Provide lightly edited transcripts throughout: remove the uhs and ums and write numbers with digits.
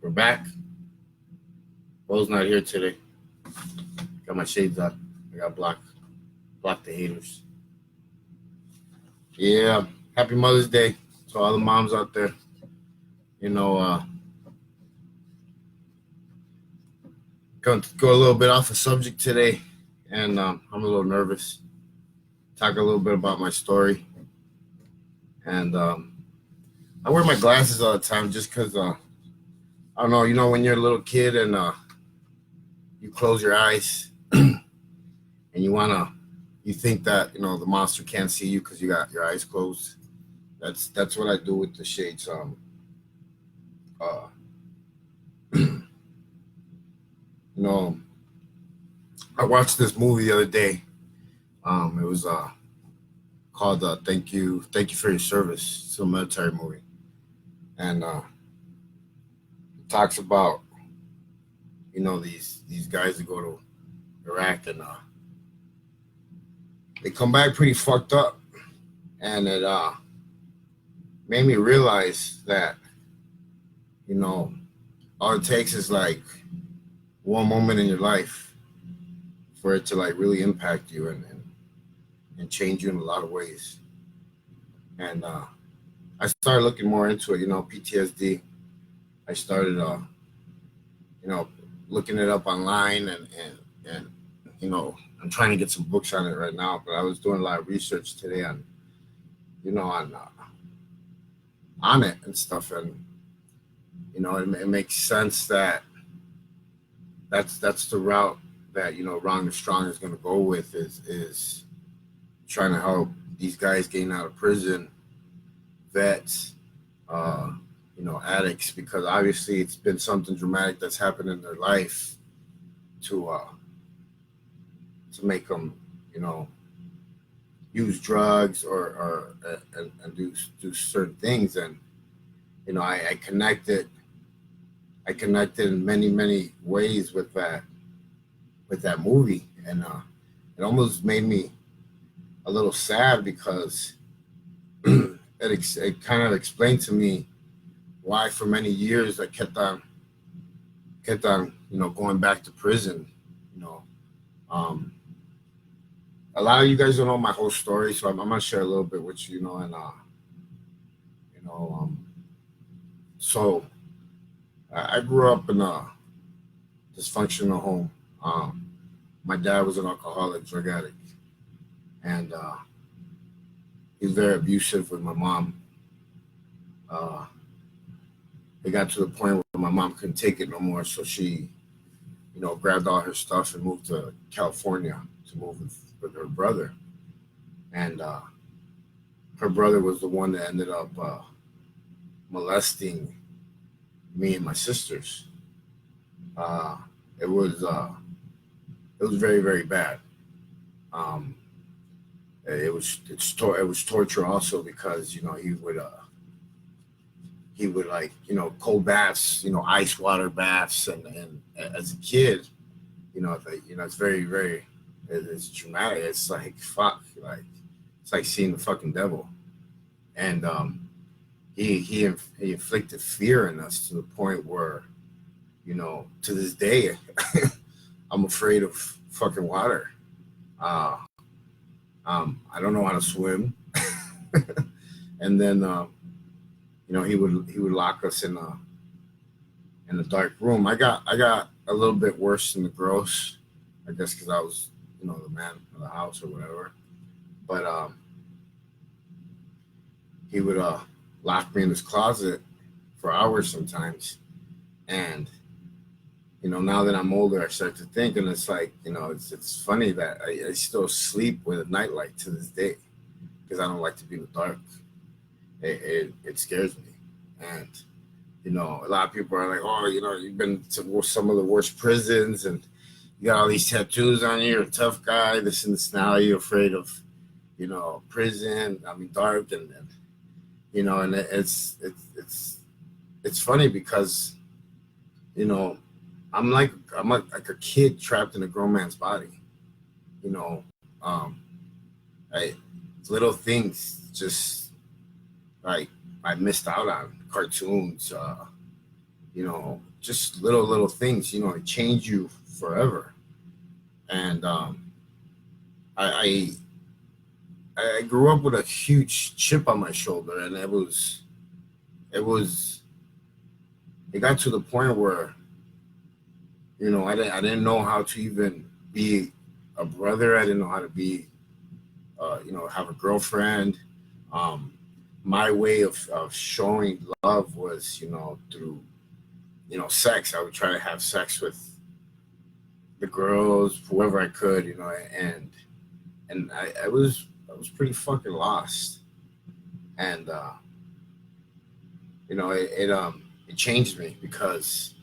We're back. Bo's not here today. Got my shades up. I got block the haters. Yeah. Happy Mother's Day to all the moms out there. Going to go a little bit off the subject today, and I'm a little nervous. Talk a little bit about my story, and I wear my glasses all the time just because I don't know. When you're a little kid and you close your eyes and you think that the monster can't see you because you got your eyes closed. That's what I do with the shades. I watched this movie the other day. It was called Thank You for Your Service. It's a military movie, and it talks about these guys that go to Iraq and they come back pretty fucked up, and it made me realize that all it takes is like one moment in your life for it to like really impact you and change you in a lot of ways. And I started looking more into it, PTSD. I started looking it up online and I'm trying to get some books on it right now, but I was doing a lot of research today on it and stuff, and it makes sense that that's the route that Wrong and Strong is going to go with is trying to help these guys getting out of prison, vets, addicts, because obviously it's been something dramatic that's happened in their life to make them use drugs or do certain things. And I connected in many ways with that movie, and it almost made me a little sad because it kind of explained to me why for many years I kept on going back to prison. A lot of you guys don't know my whole story, so I'm gonna share a little bit with you, so I grew up in a dysfunctional home. My dad was an alcoholic, drug addict, and he was very abusive with my mom. It got to the point where my mom couldn't take it no more, so she, grabbed all her stuff and moved to California to move with her brother. And her brother was the one that ended up molesting me and my sisters. It was very, very bad. It was torture also because he would like cold baths, ice water baths, and as a kid, it's very, very, it's traumatic. It's like fuck, like it's like seeing the fucking devil. And he inflicted fear in us to the point where to this day I'm afraid of fucking water. I don't know how to swim. And then he would lock us in a dark room. I got a little bit worse than the girls, I guess, because I was the man of the house or whatever. But he would lock me in his closet for hours sometimes. And now that I'm older, I start to think, and it's like it's funny that I still sleep with a nightlight to this day because I don't like to be in the dark. It scares me. And a lot of people are like, oh, you've been to some of the worst prisons and you got all these tattoos on you, you're a tough guy, this and this. Now you're afraid of prison, dark, and and it's funny because I'm like a kid trapped in a grown man's body. Little things just like I missed out on, cartoons, just little things, it change you forever. And I I grew up with a huge chip on my shoulder, and it was it got to the point where I didn't know how to even be a brother. I didn't know how to be have a girlfriend. Um, my way of showing love was through sex. I would try to have sex with the girls, whoever I could, and I was pretty fucking lost. And it changed me because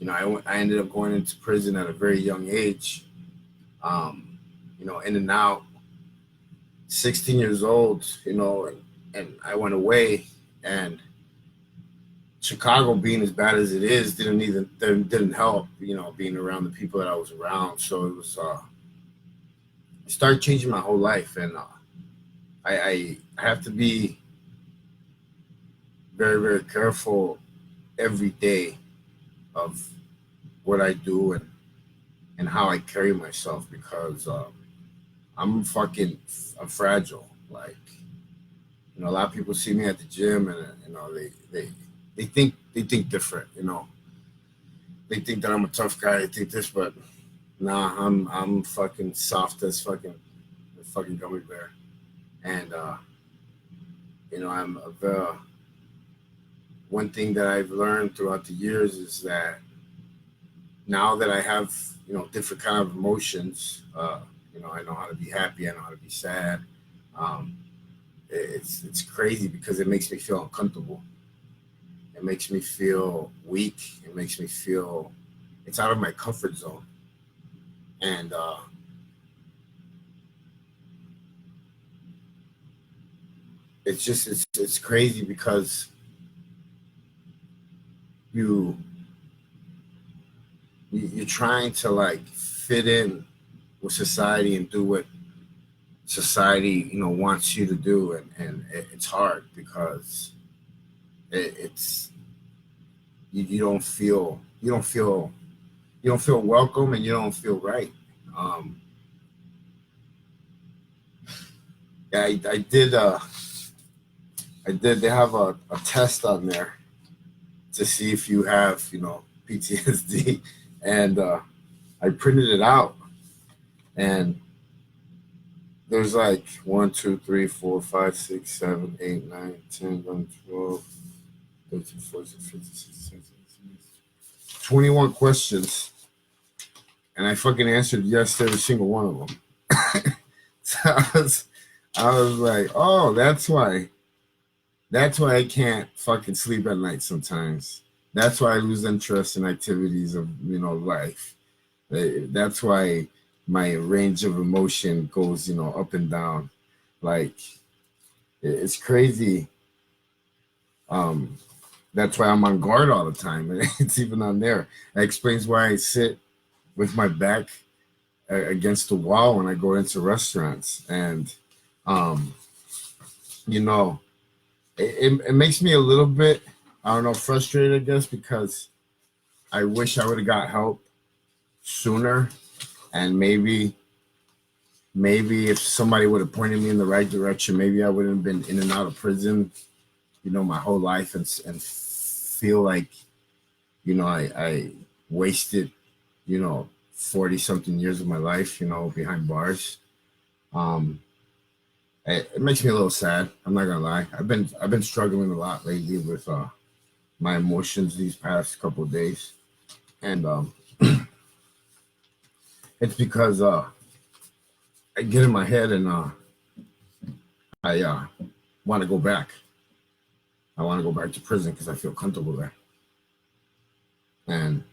I ended up going into prison at a very young age. In and out, 16 years old, and I went away, and Chicago, being as bad as it is, didn't help, being around the people that I was around. So it started changing my whole life, and I have to be very, very careful every day of what I do and how I carry myself, because I'm fragile. Like, a lot of people see me at the gym, and they think different. They think that I'm a tough guy. They think this, but nah, I'm fucking soft as fucking gummy bear. And I'm one thing that I've learned throughout the years is that now that I have different kind of emotions, I know how to be happy. I know how to be sad. Um, it's crazy because it makes me feel uncomfortable. It makes me feel weak. It makes me feel it's out of my comfort zone. And it's crazy because you you're trying to like fit in with society and do what society wants you to do, and it's hard because it's you don't feel welcome, and you don't feel right. um yeah, I did they have a test on there to see if you have PTSD, and I printed it out, and there's like 1, 2, 3, 4, 5, 6, 7, 8, 9, 10, 11, 12, 13, 14, 15, 16, 17, 18, 21 questions, and I fucking answered yes to every single one of them. So I was like, oh, that's why I can't fucking sleep at night sometimes. That's why I lose interest in activities of life. That's why my range of emotion goes up and down. Like, it's crazy. Um, that's why I'm on guard all the time. It's even on there. That explains why I sit with my back against the wall when I go into restaurants, and um, you know, it makes me a little bit, I don't know, frustrated, I guess, because I wish I would have got help sooner, and maybe if somebody would have pointed me in the right direction, maybe I wouldn't have been in and out of prison, my whole life, and feel like, I wasted, 40 something years of my life, behind bars. Um, it makes me a little sad. I'm not gonna lie. I've been struggling a lot lately with my emotions these past couple of days, and it's because I get in my head, and I want to go back. I want to go back to prison because I feel comfortable there. And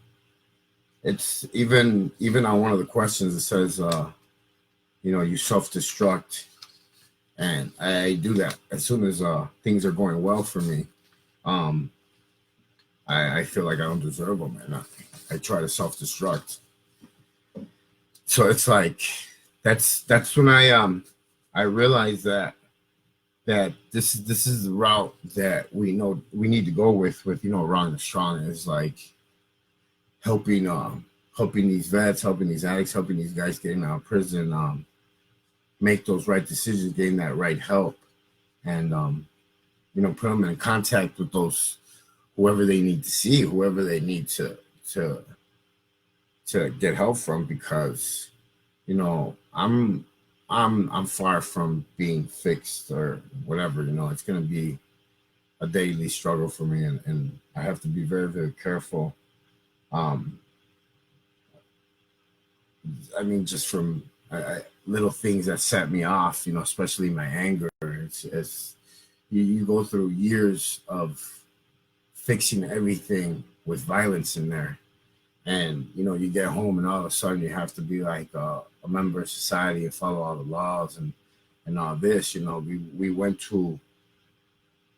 it's even on one of the questions, it says, you self-destruct, and I do that as soon as things are going well for me. Um, I feel like I don't deserve them, and I try to self-destruct. So it's like that's when I realized that that this is the route that we know we need to go with Ron and Strong is like helping helping these vets, helping these addicts, helping these guys getting out of prison, make those right decisions, getting that right help, and put them in contact with those whoever they need to see, whoever they need to get help from, because I'm far from being fixed or whatever. It's going to be a daily struggle for me, and I have to be very, very careful. I mean, just from little things that set me off, especially my anger. It's you go through years of fixing everything with violence in there, and you get home and all of a sudden you have to be like a member of society and follow all the laws and all this. We went to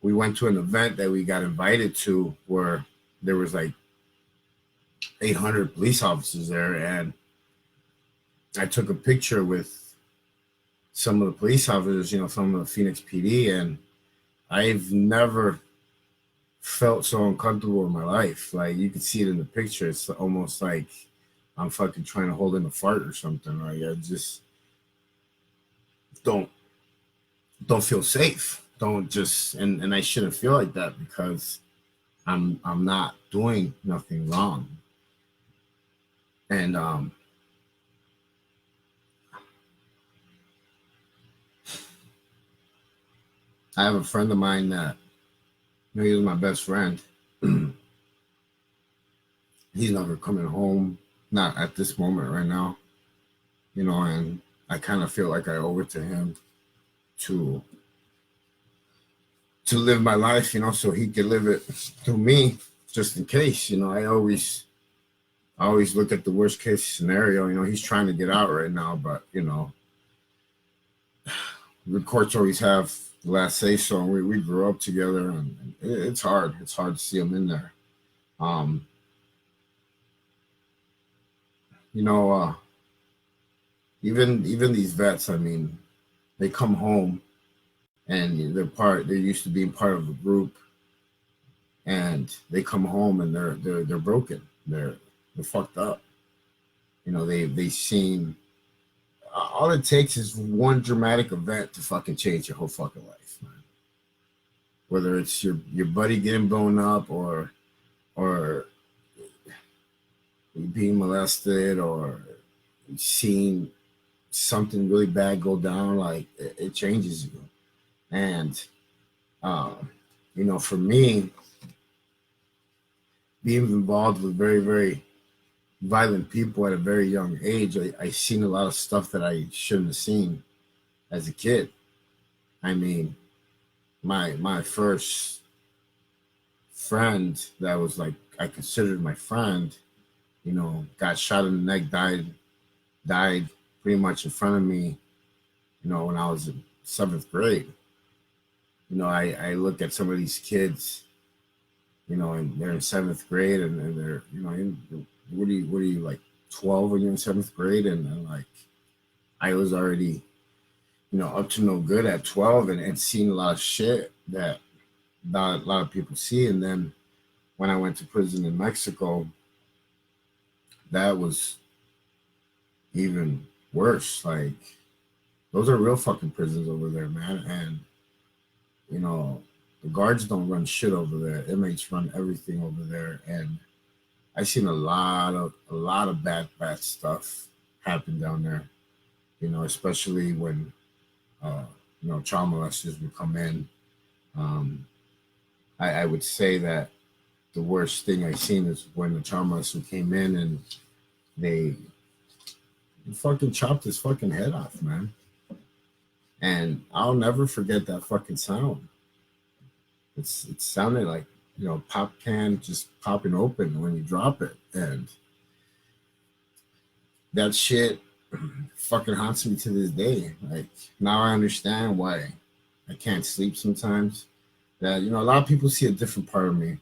an event that we got invited to where there was like 800 police officers there, and I took a picture with some of the police officers, some of the Phoenix PD, and I've never felt so uncomfortable in my life. Like, you can see it in the picture. It's almost like I'm fucking trying to hold in a fart or something. Like, I just don't feel safe. Don't just and I shouldn't feel like that because I'm not doing nothing wrong. And I have a friend of mine that he was my best friend. He's never coming home, not at this moment right now, and I kind of feel like I owe it to him to live my life, so he could live it through me, just in case. I always look at the worst case scenario. He's trying to get out right now, but the courts always have the last say so. And we grew up together, and it's hard. It's hard to see him in there. Even these vets, I mean, they come home and they're used to being part of a group, and they come home and they're broken. They're fucked up. They've seen, all it takes is one dramatic event to fucking change your whole fucking life, man. Whether it's your buddy getting blown up or being molested or seeing something really bad go down, like it changes you. And for me, being involved with very, very violent people at a very young age, I seen a lot of stuff that I shouldn't have seen as a kid. I mean, my first friend that was like I considered my friend, got shot in the neck, died pretty much in front of me, when I was in 7th grade. I look at some of these kids, and they're in 7th grade, and they're, what are you like 12 when you're in 7th grade? And like, I was already, up to no good at 12 and seen a lot of shit that not a lot of people see. And then when I went to prison in Mexico, that was even worse. Like, those are real fucking prisons over there, man. And the guards don't run shit over there. Inmates run everything over there. And I seen a lot of bad stuff happen down there. Especially when child molesters would come in. I would say that the worst thing I seen is when the child molester came in and they fucking chopped his fucking head off, man. And I'll never forget that fucking sound. It sounded like, pop can just popping open when you drop it. And that shit fucking haunts me to this day. Like, now I understand why I can't sleep sometimes. That, a lot of people see a different part of me.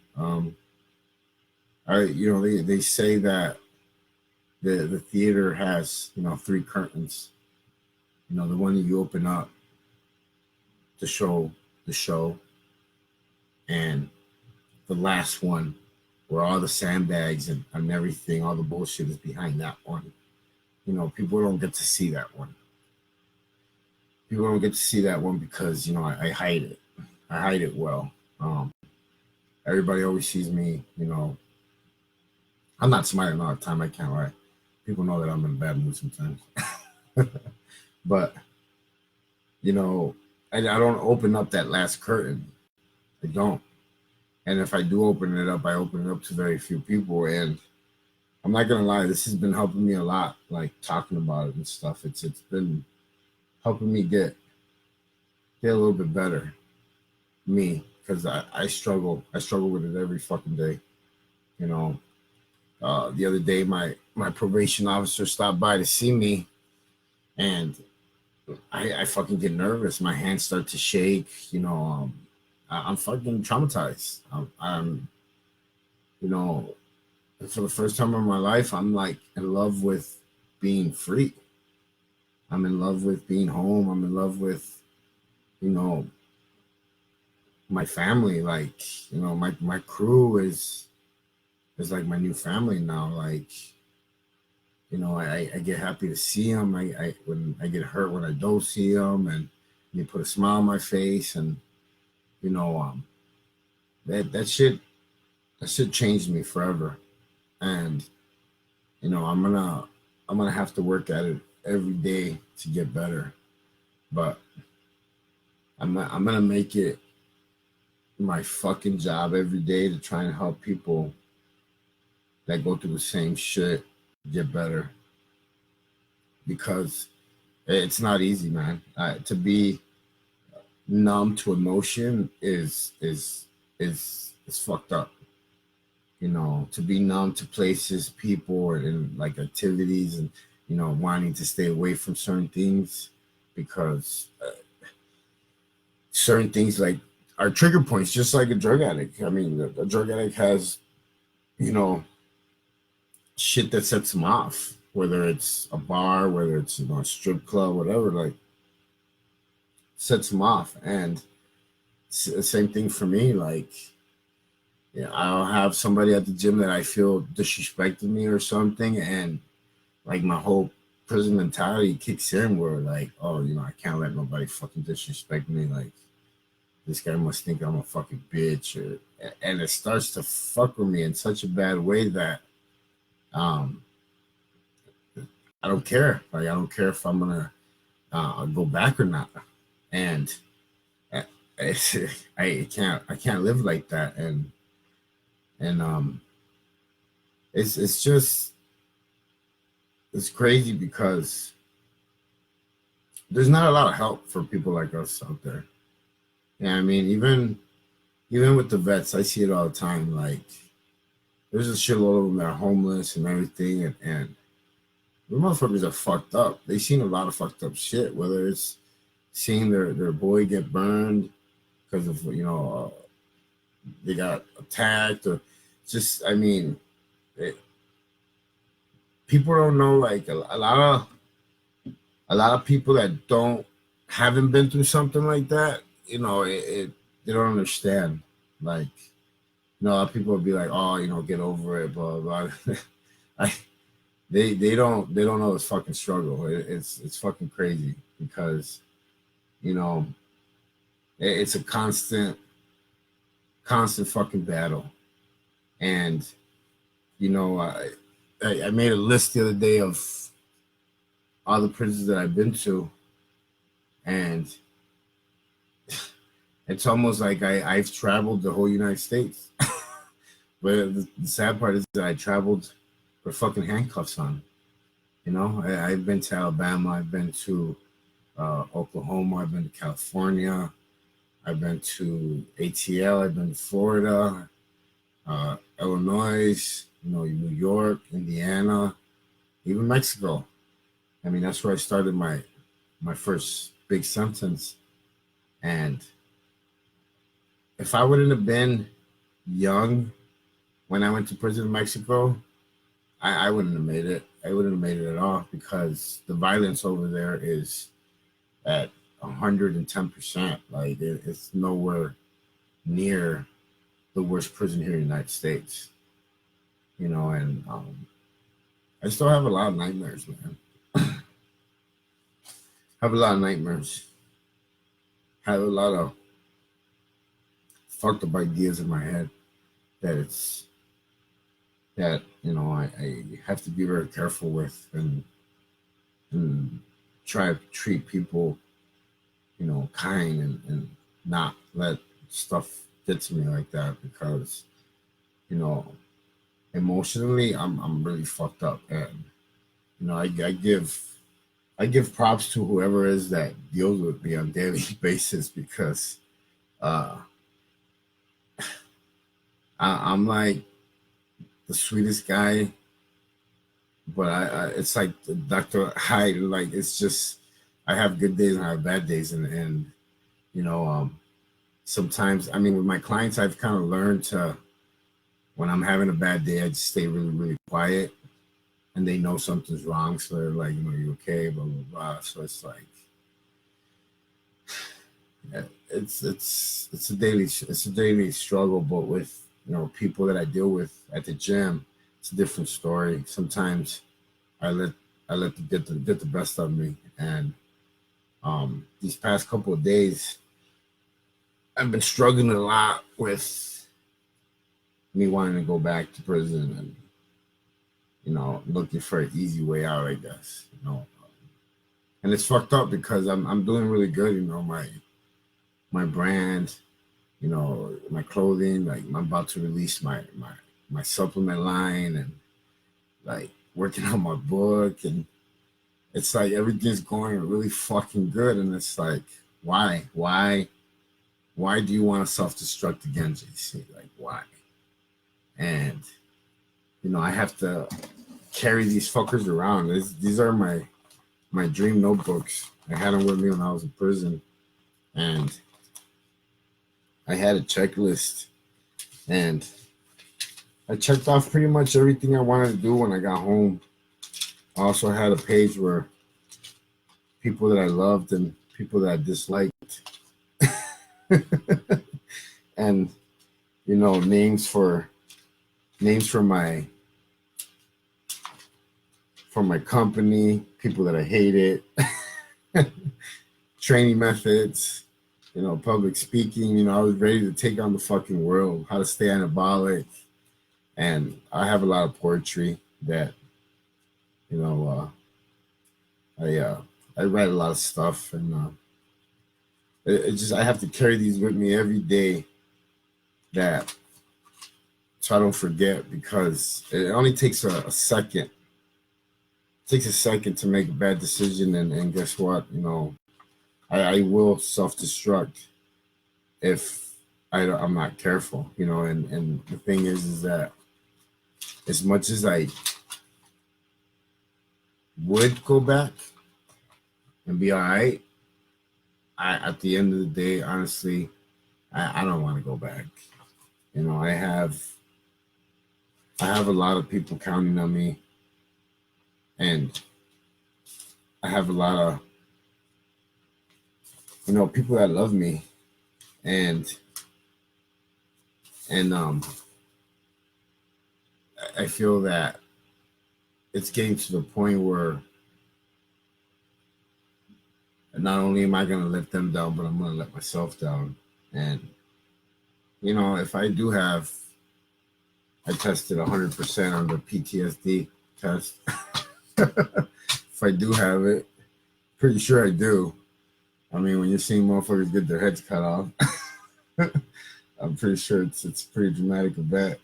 They say that the theater has, 3 curtains. The one that you open up, to show the show, and the last one where all the sandbags and everything, all the bullshit is behind that one. You know, people don't get to see that one. People don't get to see that one because, you know, I hide it. I hide it well. Everybody always sees me, you know, I'm not smiling all the time. I can't lie. People know that I'm in a bad mood sometimes. But, you know, I don't open up that last curtain. I don't. And if I do open it up, I open it up to very few people. And I'm not gonna lie, this has been helping me a lot, like talking about it and stuff. It's been helping me get a little bit better. Me, because I struggle. I struggle with it every fucking day. You know. The other day my probation officer stopped by to see me, and I fucking get nervous. My hands start to shake, you know. I'm fucking traumatized. I'm you know, for the first time in my life, I'm like in love with being free. I'm in love with being home. I'm in love with, you know, my family. Like, you know, my crew is like my new family now. Like, you know, I get happy to see them. I when I get hurt when I don't see them, and they put a smile on my face, and you know, that shit changed me forever. And you know, I'm gonna have to work at it every day to get better. But I'm gonna make it my fucking job every day to try and help people that go through the same shit get better, because it's not easy, man. To be numb to emotion is fucked up. You know, to be numb to places, people, and like activities, and you know, wanting to stay away from certain things because certain things like are trigger points, just like a drug addict. I mean, a drug addict has, you know, shit that sets them off, whether it's a bar, whether it's, you know, a strip club, whatever, like sets them off. And the same thing for me. Like, yeah, I'll have somebody at the gym that I feel disrespected me or something, and like my whole prison mentality kicks in where like, oh, you know, I can't let nobody fucking disrespect me. Like, this guy must think I'm a fucking bitch, or and it starts to fuck with me in such a bad way that um I don't care. Like, I don't care if I'm gonna go back or not. And uh, it's, I can't live like that. And it's just it's crazy because there's not a lot of help for people like us out there. Yeah, I mean, even with the vets, I see it all the time. Like, there's a shitload of them that are homeless and everything, and the motherfuckers are fucked up. They've seen a lot of fucked up shit, whether it's seeing their boy get burned because of, you know, they got attacked, or just, I mean, it, people don't know, like a lot of people that haven't been through something like that, you know, they don't understand. Like, you know, a lot of people will be like, oh, you know, get over it, blah blah, blah. I they don't know this fucking struggle. It's fucking crazy because, you know, it's a constant fucking battle. And you know, I made a list the other day of all the prisons that I've been to, and it's almost like I've traveled the whole United States. But the sad part is that I traveled with fucking handcuffs on. You know, I've been to Alabama, I've been to Oklahoma, I've been to California, I've been to ATL, I've been to Florida, Illinois, you know, New York, Indiana, even Mexico. I mean, that's where I started my first big sentence. And if I wouldn't have been young when I went to prison in Mexico, I wouldn't have made it. I wouldn't have made it at all, because the violence over there is at 110%. Like it's nowhere near the worst prison here in the United States. And I still have a lot of nightmares, man. Have a lot of nightmares. Have a lot of fucked up ideas in my head that I have to be very careful with and try to treat people, kind and not let stuff get to me like that because, you know, emotionally I'm really fucked up. And I give props to whoever is that deals with me on a daily basis because uh I'm like the sweetest guy, but it's like the Dr. Hyde, like it's just I have good days and I have bad days and you know sometimes, I mean, with my clients I've kind of learned to, when I'm having a bad day, I just stay really, really quiet and they know something's wrong. So they're like, you okay, blah, blah, blah. So it's like, yeah, it's a daily struggle, but with, people that I deal with at the gym, it's a different story. Sometimes I let get the best of me. And these past couple of days, I've been struggling a lot with me wanting to go back to prison and, looking for an easy way out, I guess. And it's fucked up because I'm doing really good, my brand, my clothing, like I'm about to release my supplement line and like working on my book, and it's like everything's going really fucking good, and it's like, why do you want to self-destruct again, JC? Like, why? And I have to carry these fuckers around. These are my dream notebooks. I had them with me when I was in prison, and I had a checklist, and I checked off pretty much everything I wanted to do when I got home. I also had a page where people that I loved and people that I disliked, and names for my company, people that I hated, training methods, public speaking. I was ready to take on the fucking world, how to stay anabolic. And I have a lot of poetry that, I write a lot of stuff, and it just, I have to carry these with me every day, that so I don't forget, because it only takes a second. It takes a second to make a bad decision, and guess what? I will self-destruct if I'm not careful. And the thing is that as much as I would go back and be all right, at the end of the day, honestly, I don't want to go back. I have a lot of people counting on me, and I have a lot of people that love me, and I feel that it's getting to the point where not only am I going to let them down, but I'm going to let myself down. And if I do have, I tested 100% on the PTSD test. If I do have it, pretty sure I do. I mean, when you're seeing motherfuckers get their heads cut off, I'm pretty sure it's a pretty dramatic event.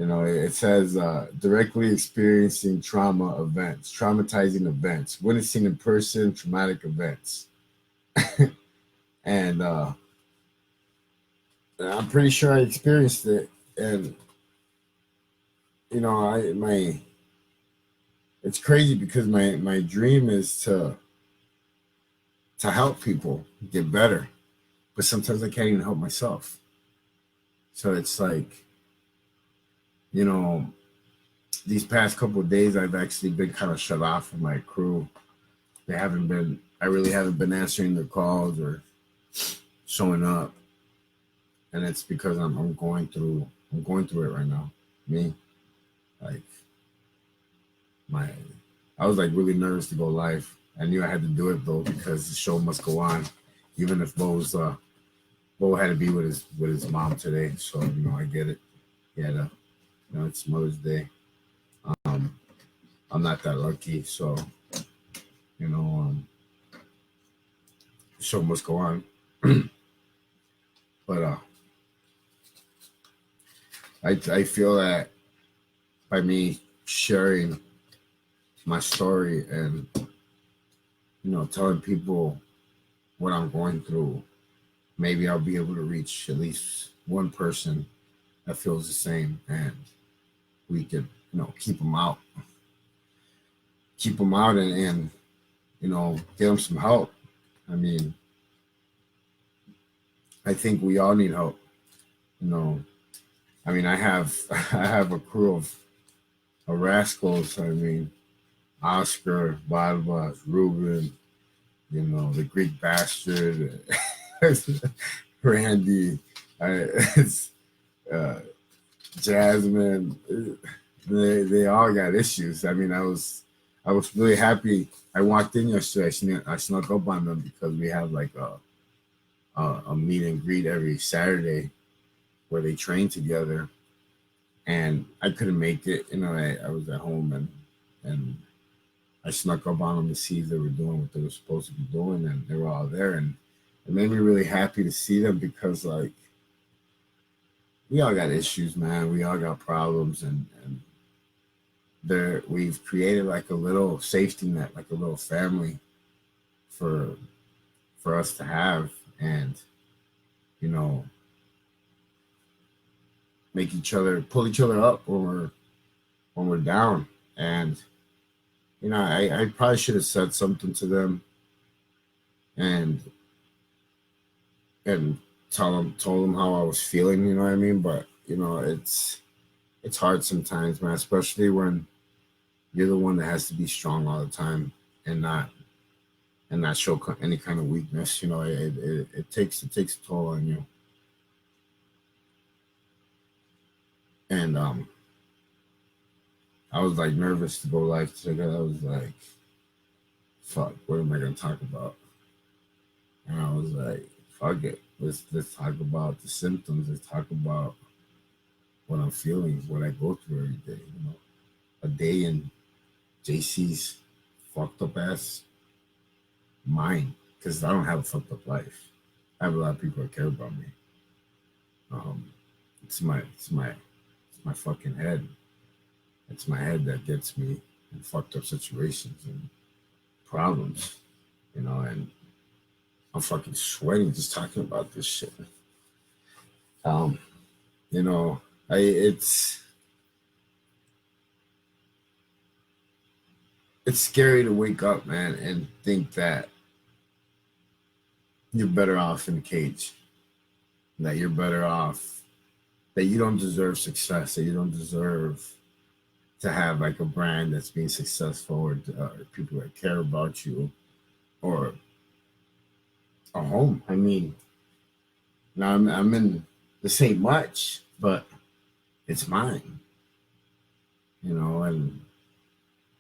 It says directly experiencing traumatizing events, witnessing in person traumatic events. And I'm pretty sure I experienced it. And it's crazy because my dream is to help people get better, but sometimes I can't even help myself. So it's like, these past couple of days I've actually been kind of shut off from my crew. They haven't been I really haven't been answering their calls or showing up, and it's because I'm going through it right now. Me, like my, I was like really nervous to go live. I knew I had to do it though because the show must go on, even if Bo had to be with his mom today. So I get it. He had a it's Mother's Day. Um, I'm not that lucky, so you know the show must go on. But I feel that by me sharing my story and telling people what I'm going through, maybe I'll be able to reach at least one person that feels the same, and we could keep them out, and give them some help. I mean, I think we all need help. I mean, I have I have a crew of rascals. I mean, Oscar, Balbas, Ruben, the Greek bastard, Randy, it's, uh, Jasmine. They all got issues. I mean, I was really happy. I walked in yesterday. I snuck up on them because we have like a meet and greet every Saturday where they train together, and I couldn't make it. I was at home, and I snuck up on them to see if they were doing what they were supposed to be doing, and they were all there, and it made me really happy to see them because like we all got issues, man. We all got problems, and we've created like a little safety net, like a little family for us to have, and pull each other up when we're down. And I probably should have said something to them and told them how I was feeling, you know what I mean? But it's hard sometimes, man, especially when you're the one that has to be strong all the time and not show any kind of weakness. It takes a toll on you. And I was like nervous to go live today. I was like, fuck, what am I gonna talk about? And I was like, fuck it. Let's talk about the symptoms. Let's talk about what I'm feeling, what I go through every day. A day in JC's fucked up ass mind, because I don't have a fucked up life. I have a lot of people that care about me. It's my fucking head. It's my head that gets me in fucked up situations and problems, and I'm fucking sweating just talking about this shit. Um, you know, it's scary to wake up, man, and think that you're better off in the cage, that you're better off, that you don't deserve success, that you don't deserve to have like a brand that's being successful, or people that care about you, or a home. I mean, now I'm in this ain't much, but it's mine, and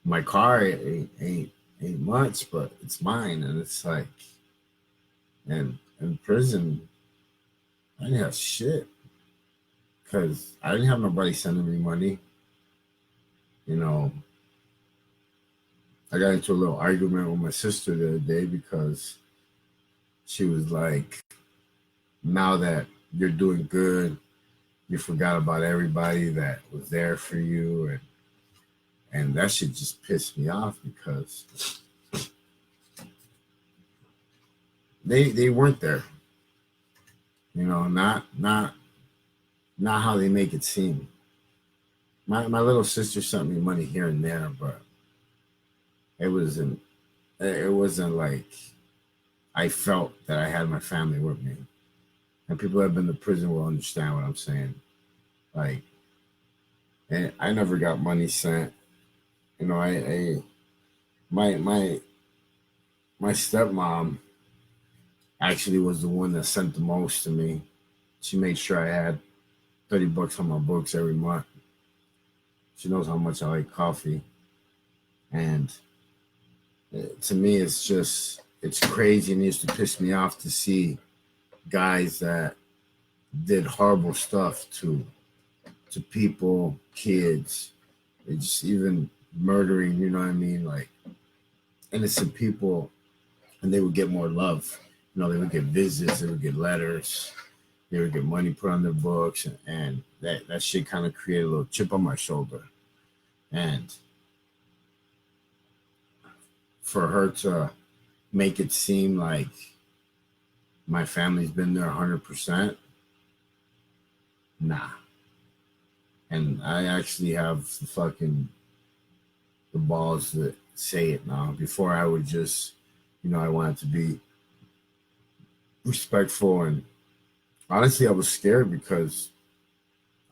my car ain't much, but it's mine, and it's like, and in prison, I didn't have shit because I didn't have nobody sending me money. I got into a little argument with my sister the other day because she was like, now that you're doing good, you forgot about everybody that was there for you, and that shit just pissed me off because they weren't there. Not how they make it seem. My little sister sent me money here and there, but it wasn't like I felt that I had my family with me. And people that have been to prison will understand what I'm saying. Like, and I never got money sent. I my my stepmom actually was the one that sent the most to me. She made sure I had $30 on my books every month. She knows how much I like coffee, and to me, it's crazy, and it used to piss me off to see guys that did horrible stuff to people, kids, it's even murdering. You know what I mean? Like innocent people, and they would get more love. You know, they would get visits, they would get letters, they would get money put on their books, and that shit kind of created a little chip on my shoulder. And for her to make it seem like my family's been there 100%, nah. And I actually have the balls to say it now. Before I would just, I wanted to be respectful, and honestly, I was scared because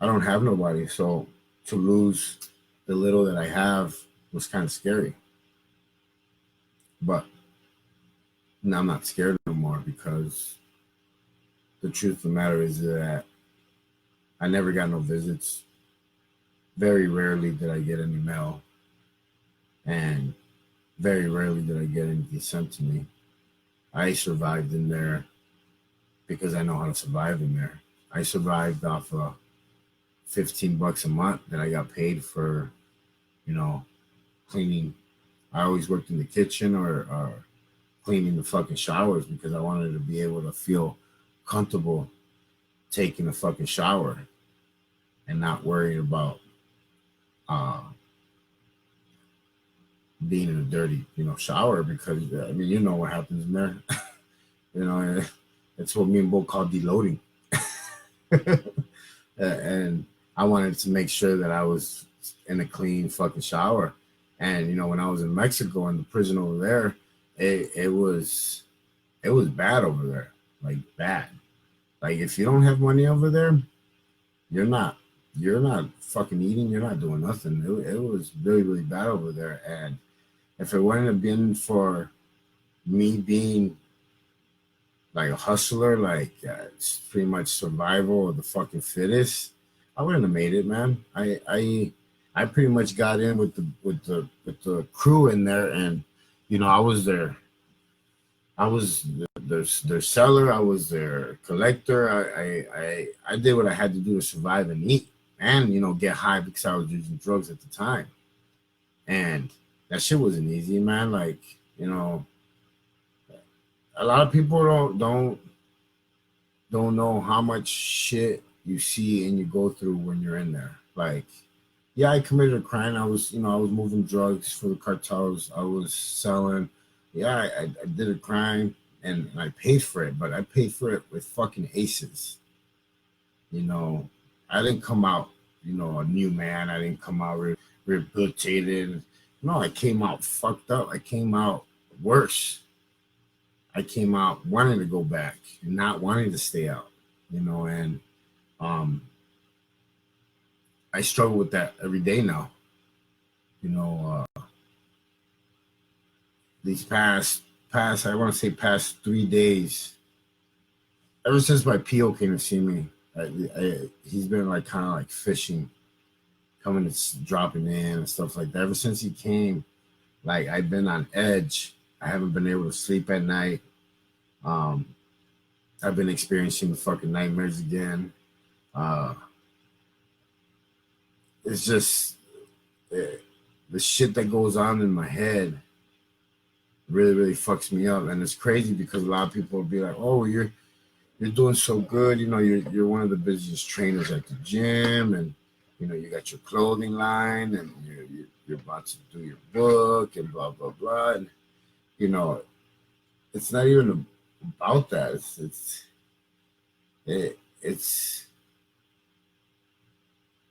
I don't have nobody. So to lose the little that I have was kind of scary. But now I'm not scared no more, because the truth of the matter is that I never got no visits. Very rarely did I get any mail, and very rarely did I get anything sent to me. I survived in there because I know how to survive in there. I survived off of $15 a month that I got paid for, cleaning. I always worked in the kitchen or cleaning the fucking showers, because I wanted to be able to feel comfortable taking a fucking shower and not worrying about being in a dirty, shower, because I mean, you know what happens in there. It's what me and Bo call deloading. And I wanted to make sure that I was in a clean fucking shower. And when I was in Mexico, in the prison over there, it was bad over there, like bad. Like if you don't have money over there, you're not fucking eating, you're not doing nothing. It was really, really bad over there. And if it wouldn't have been for me being like a hustler, like it's pretty much survival of the fucking fittest, I wouldn't have made it, man. I pretty much got in with the crew in there, and I was their seller, I was their collector. I did what I had to do to survive and eat, and get high, because I was using drugs at the time, and that shit wasn't easy, man. Like a lot of people don't know how much shit you see and you go through when you're in there. Like, yeah, I committed a crime. I was moving drugs for the cartels. I was selling. Yeah, I did a crime, and I paid for it, but I paid for it with fucking aces. I didn't come out, a new man. I didn't come out rehabilitated. No, I came out fucked up. I came out worse. I came out wanting to go back and not wanting to stay out, and I struggle with that every day now. These past I want to say past 3 days, ever since my PO came to see me, he's been like kind of like fishing, coming and dropping in and stuff like that. Ever since he came, like I've been on edge. I haven't been able to sleep at night. I've been experiencing the fucking nightmares again. It's just the shit that goes on in my head really, really fucks me up. And it's crazy because a lot of people will be like, "Oh, you're doing so good. You're one of the busiest trainers at the gym, and you got your clothing line, and you're about to do your book, and blah blah blah." And it's not even about that. It's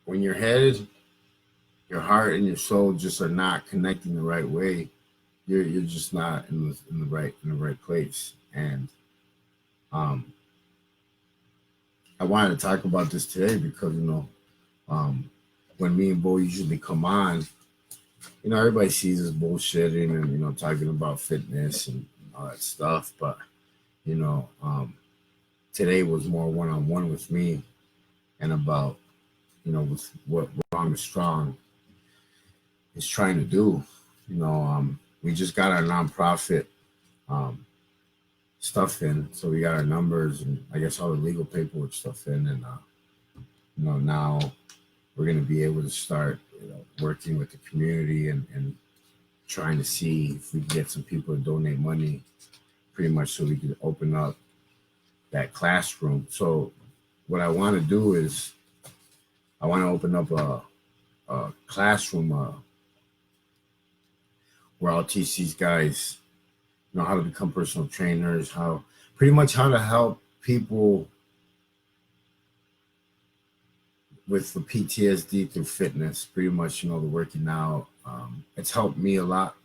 when your head, your heart, and your soul just are not connecting the right way. You're just not in the right place. And I wanted to talk about this today because when me and Bo usually come on, everybody sees us bullshitting and talking about fitness and all that stuff. But today was more one-on-one with me and about with what Wrong is Strong is trying to do. We just got our nonprofit stuff in, so we got our numbers and I guess all the legal paperwork stuff in, and now we're going to be able to start working with the community and trying to see if we can get some people to donate money, pretty much, so we can open up that classroom. So what I want to do is I want to open up a classroom where I'll teach these guys how to become personal trainers, how to help people with the PTSD through fitness, pretty much, the working out. It's helped me a lot.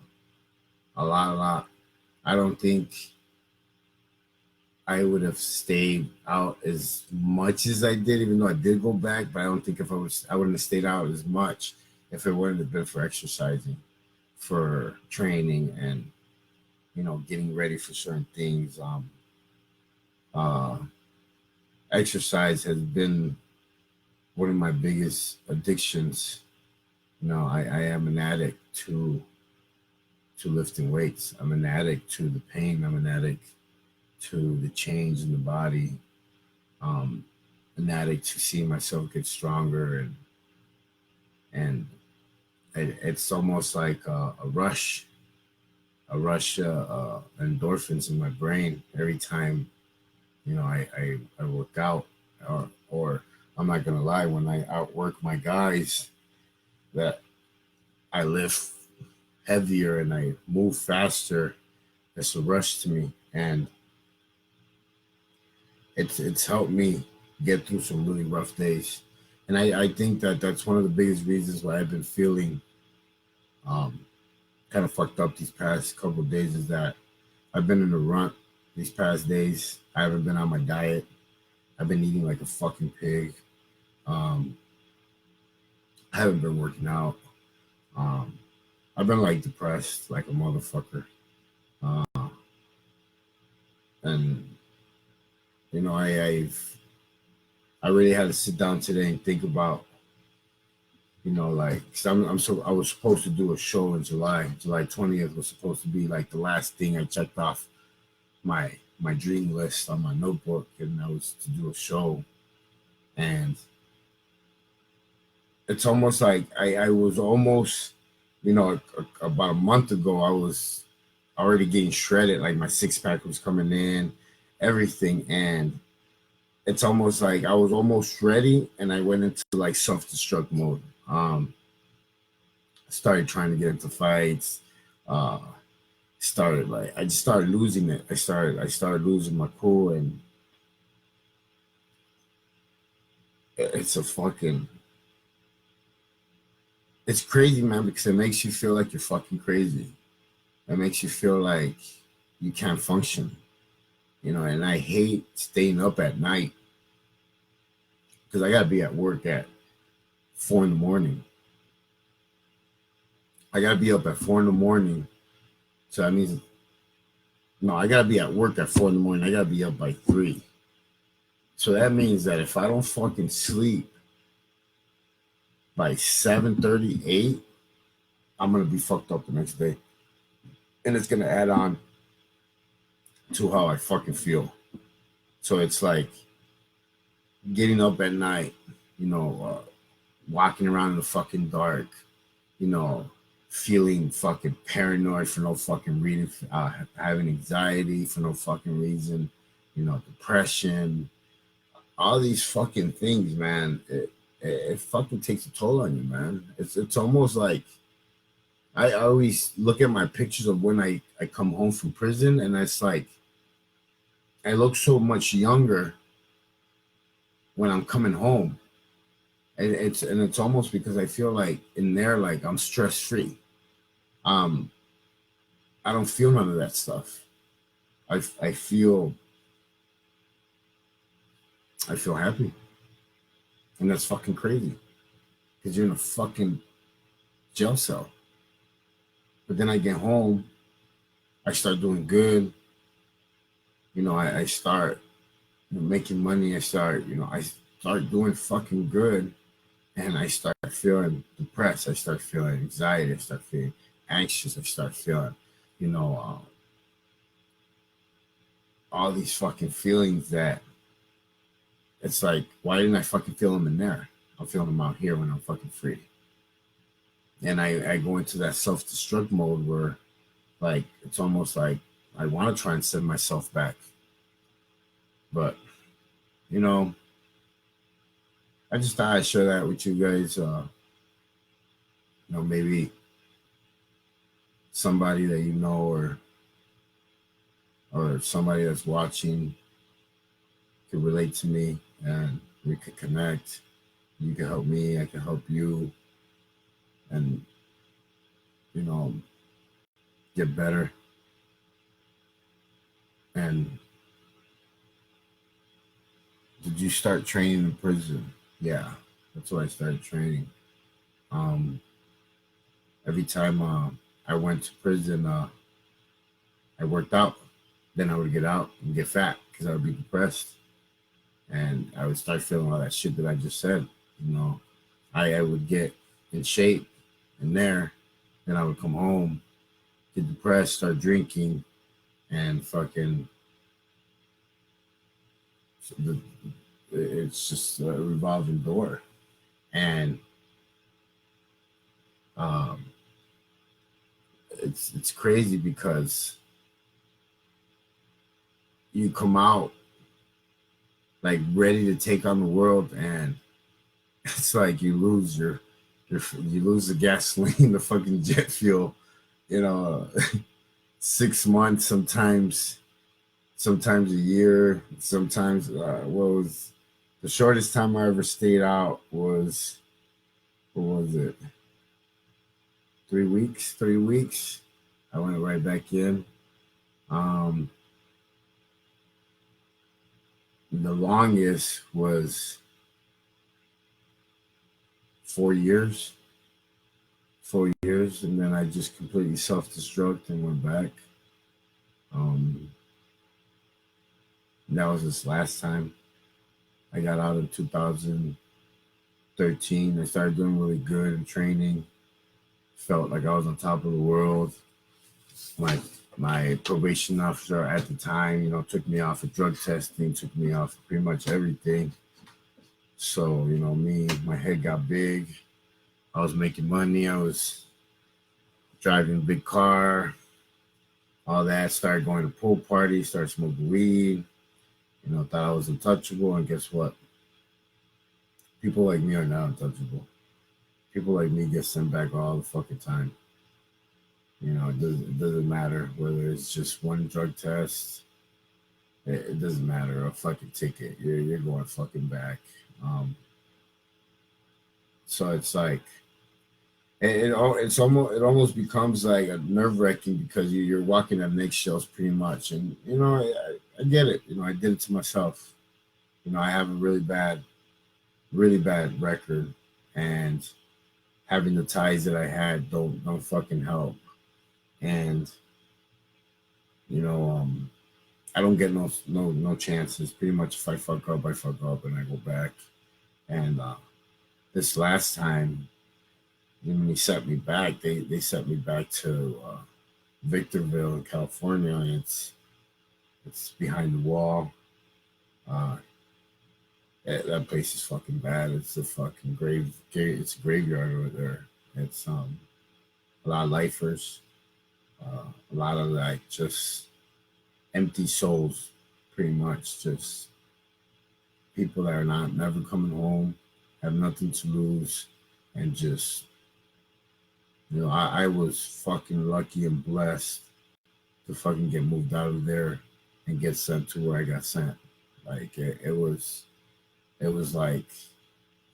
I don't think I would have stayed out as much as I did, even though I did go back, but I don't think I wouldn't have stayed out as much if it wouldn't have been for exercising, for training, and getting ready for certain things. Exercise has been one of my biggest addictions. I am an addict to lifting weights. I'm an addict to the pain. I'm an addict to the change in the body. An addict to seeing myself get stronger, and it's almost like a rush endorphins in my brain every time I work out, or I'm not gonna lie, when I outwork my guys, that I lift heavier and I move faster, it's a rush to me, and it's helped me get through some really rough days. And I think that's one of the biggest reasons why I've been feeling kind of fucked up these past couple of days, is that I've been in a rut these past days. I haven't been on my diet. I've been eating like a fucking pig. I haven't been working out. I've been like depressed like a motherfucker. And I really had to sit down today and think about, cause I was supposed to do a show in July 20th was supposed to be like the last thing I checked off my dream list on my notebook, and that was to do a show. And it's almost like I was almost, about a month ago, I was already getting shredded, like my six-pack was coming in, everything. And it's almost like I was almost ready, and I went into like self-destruct mode. Started trying to get into fights. I just started losing it. I started losing my cool, and it's crazy, man, because it makes you feel like you're fucking crazy. It makes you feel like you can't function, and I hate staying up at night because I gotta be at work at 4 a.m. I gotta be up at 4 a.m. So that means, no, I gotta be at work at 4 a.m. I gotta be up by 3. So that means that if I don't fucking sleep by 7:38, I'm gonna be fucked up the next day, and it's gonna add on to how I fucking feel. So it's like getting up at night, walking around in the fucking dark, feeling fucking paranoid for no fucking reason, having anxiety for no fucking reason, depression, all these fucking things, man. It fucking takes a toll on you, man. It's almost like I always look at my pictures of when I come home from prison, and it's like I look so much younger when I'm coming home. And it's almost because I feel like in there, like I'm stress free. I don't feel none of that stuff. I feel happy, and that's fucking crazy because you're in a fucking jail cell. But then I get home, I start doing good. I start making money. I start doing fucking good, and I start feeling depressed. I start feeling anxiety. I start feeling anxious. I start feeling, you know, all these fucking feelings that it's like, why didn't I fucking feel them in there? I'm feeling them out here when I'm fucking free. And I go into that self destruct mode where, like, it's almost like I want to try and send myself back. But, you know, I just thought I'd share that with you guys. Maybe somebody that you know, or somebody that's watching could relate to me, and we could connect. You can help me, I can help you, and you know, get better. And did you start training in prison? Yeah, that's why I started training. Um, every time I went to prison, I worked out. Then I would get out and get fat because I would be depressed, and I would start feeling all that shit that I just said. You know, I would get in shape in there, then I would come home, get depressed, start drinking, and fucking it's just a revolving door. And um, it's crazy because you come out like ready to take on the world, and it's like you lose the gasoline, the fucking jet fuel, you know, 6 months, sometimes a year, sometimes what was the shortest time I ever stayed out was, what was it, 3 weeks? 3 weeks. I went right back in. Um, the longest was 4 years. 4 years, and then I just completely self-destruct and went back. Um, that was this last time. I got out in 2013. I started doing really good in training. Felt like I was on top of the world. My probation officer at the time, took me off of drug testing, took me off of pretty much everything. So, my head got big. I was making money. I was driving a big car, all that. Started going to pool parties, started smoking weed, thought I was untouchable. And guess what? People like me are not untouchable. People like me get sent back all the fucking time. It doesn't matter whether it's just one drug test. It doesn't matter. A fucking ticket. You're going fucking back. Um, so it's like it almost becomes like a nerve wracking because you're walking on eggshells pretty much. And I get it. I did it to myself. I have a really bad record, and having the ties that I had don't fucking help. And you know, I don't get no chances. Pretty much, if I fuck up, I fuck up, and I go back. And this last time, when they set me back, they set me back to Victorville in California. And it's behind the wall. Uh, that place is fucking bad. It's a fucking It's a graveyard over there. It's a lot of lifers, a lot of like just empty souls, pretty much just people that are not never coming home, have nothing to lose, and just I was fucking lucky and blessed to fucking get moved out of there and get sent to where I got sent. Like it was like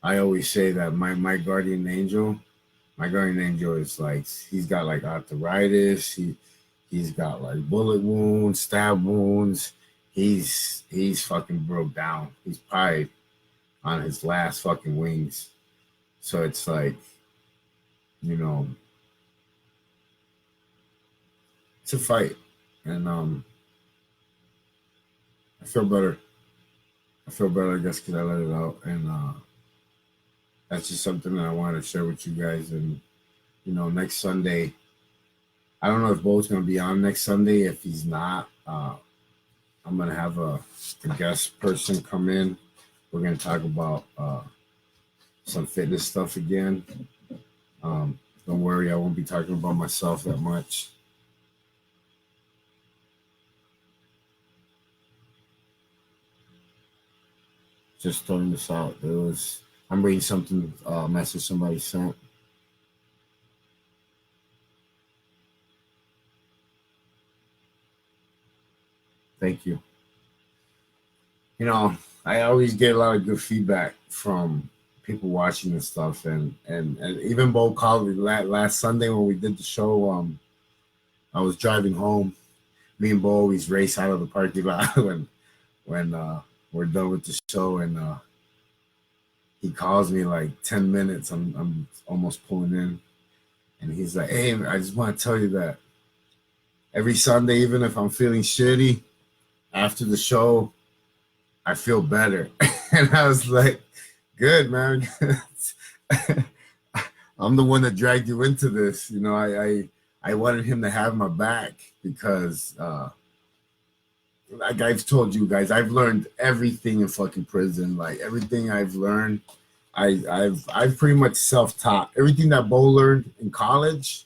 I always say that my guardian angel is like he's got like arthritis, he's got like bullet wounds, stab wounds. He's fucking broke down. He's probably on his last fucking wings. So it's like, you know, it's a fight. And I feel better. I feel better, I guess, because I let it out, and that's just something that I wanted to share with you guys. And next Sunday, I don't know if Bo's gonna be on next Sunday. If he's not, I'm gonna have a guest person come in. We're gonna talk about some fitness stuff again. Don't worry, I won't be talking about myself that much. Just throwing this out. I'm reading something, message somebody sent. Thank you. I always get a lot of good feedback from people watching and stuff, and even Bo called me last Sunday when we did the show. I was driving home. Me and Bo always race out of the parking lot when we're done with the show, and he calls me like 10 minutes. I'm almost pulling in, and he's like, "Hey, I just want to tell you that every Sunday, even if I'm feeling shitty after the show, I feel better." And I was like, "Good, man." I'm the one that dragged you into this. I wanted him to have my back because, like I've told you guys, I've learned everything in fucking prison. Like everything I've learned, I've pretty much self-taught. Everything that Bo learned in college,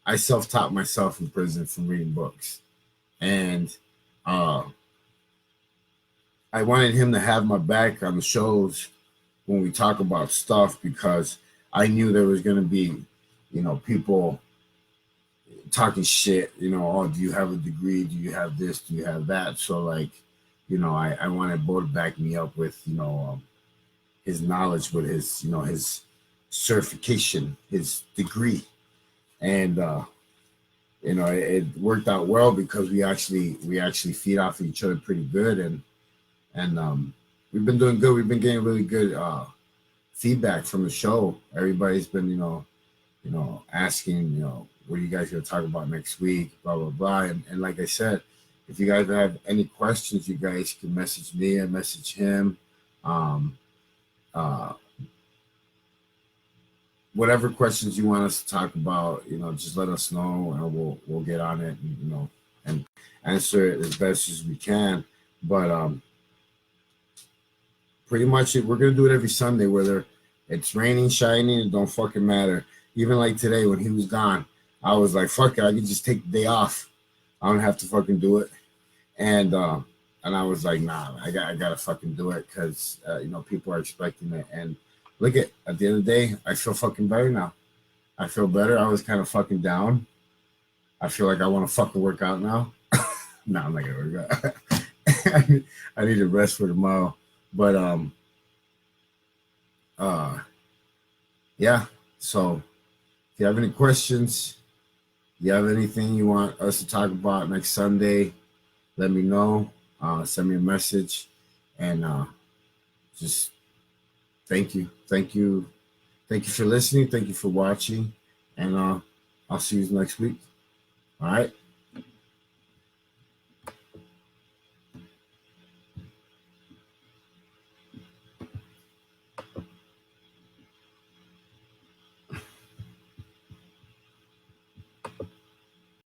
I self-taught myself in prison from reading books. And I wanted him to have my back on the shows when we talk about stuff, because I knew there was going to be, people talking shit, "Oh, do you have a degree? Do you have this? Do you have that?" So like, I wanted Bo to back me up with, his knowledge, with his, his certification, his degree. And, it worked out well because we actually feed off of each other pretty good. And we've been doing good. We've been getting really good feedback from the show. Everybody's been, asking, what are you guys going to talk about next week, blah, blah, blah. And like I said, if you guys have any questions, you guys can message me and message him. Whatever questions you want us to talk about, just let us know, and we'll get on it, and answer it as best as we can. But pretty much we're going to do it every Sunday, whether it's raining, shining, it don't fucking matter. Even like today when he was gone, I was like, fuck it, I could just take the day off. I don't have to fucking do it. And I was like, nah, I gotta fucking do it, because people are expecting it. And look at the end of the day, I feel fucking better now. I feel better. I was kind of fucking down. I feel like I want to fucking work out now. No, I'm not gonna work out. I need to rest for tomorrow. But yeah. So if you have any questions, you have anything you want us to talk about next Sunday, let me know. Send me a message, and just thank you for listening. Thank you for watching, and I'll see you next week. All right.